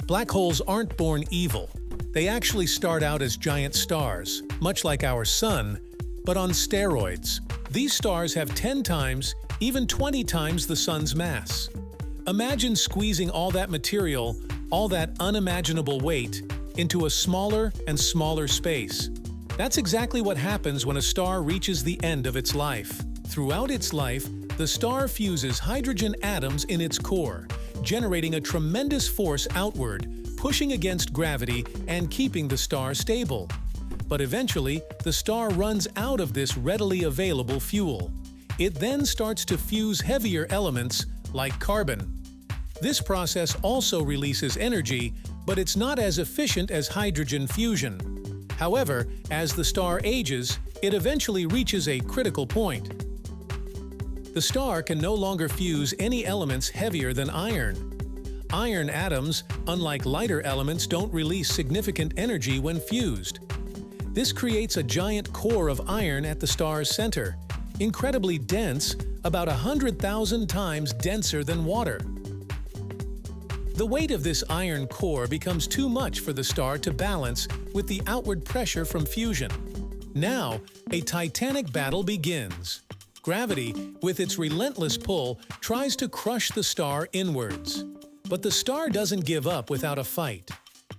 Black holes aren't born evil. They actually start out as giant stars, much like our Sun, but on steroids. These stars have 10 times, even 20 times the Sun's mass. Imagine squeezing all that material, all that unimaginable weight, into a smaller and smaller space. That's exactly what happens when a star reaches the end of its life. Throughout its life, the star fuses hydrogen atoms in its core, generating a tremendous force outward, pushing against gravity and keeping the star stable. But eventually, the star runs out of this readily available fuel. It then starts to fuse heavier elements like carbon. This process also releases energy, but it's not as efficient as hydrogen fusion. However, as the star ages, it eventually reaches a critical point. The star can no longer fuse any elements heavier than iron. Iron atoms, unlike lighter elements, don't release significant energy when fused. This creates a giant core of iron at the star's center, incredibly dense, about 100,000 times denser than water. The weight of this iron core becomes too much for the star to balance with the outward pressure from fusion. Now, a titanic battle begins. Gravity, with its relentless pull, tries to crush the star inwards. But the star doesn't give up without a fight.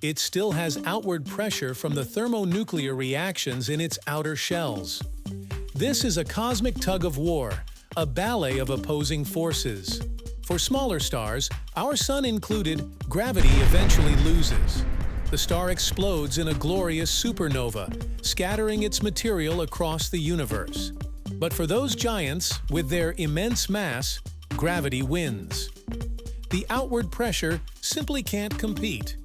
It still has outward pressure from the thermonuclear reactions in its outer shells. This is a cosmic tug-of-war, a ballet of opposing forces. For smaller stars, our Sun included, gravity eventually loses. The star explodes in a glorious supernova, scattering its material across the universe. But for those giants, with their immense mass, gravity wins. The outward pressure simply can't compete.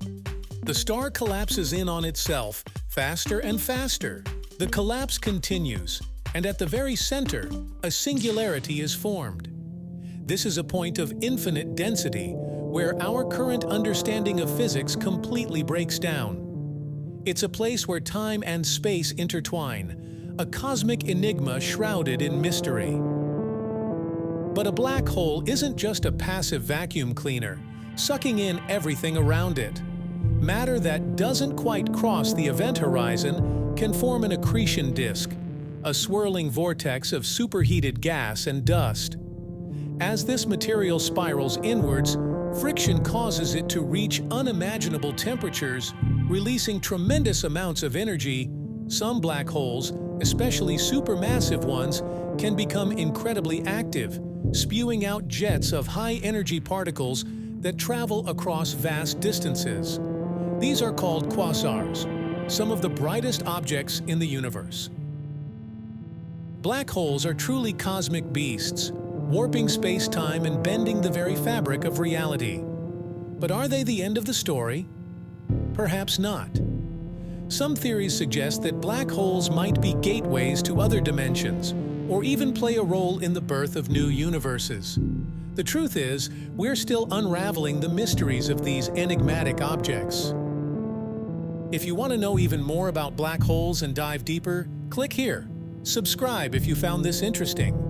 The star collapses in on itself, faster and faster. The collapse continues, and at the very center, a singularity is formed. This is a point of infinite density, where our current understanding of physics completely breaks down. It's a place where time and space intertwine, a cosmic enigma shrouded in mystery. But a black hole isn't just a passive vacuum cleaner, sucking in everything around it. Matter that doesn't quite cross the event horizon can form an accretion disk, a swirling vortex of superheated gas and dust. As this material spirals inwards, friction causes it to reach unimaginable temperatures, releasing tremendous amounts of energy. Some black holes, especially supermassive ones, can become incredibly active, spewing out jets of high-energy particles that travel across vast distances. These are called quasars, some of the brightest objects in the universe. Black holes are truly cosmic beasts, warping space-time and bending the very fabric of reality. But are they the end of the story? Perhaps not. Some theories suggest that black holes might be gateways to other dimensions, or even play a role in the birth of new universes. The truth is, we're still unraveling the mysteries of these enigmatic objects. If you want to know even more about black holes and dive deeper, click here. Subscribe if you found this interesting.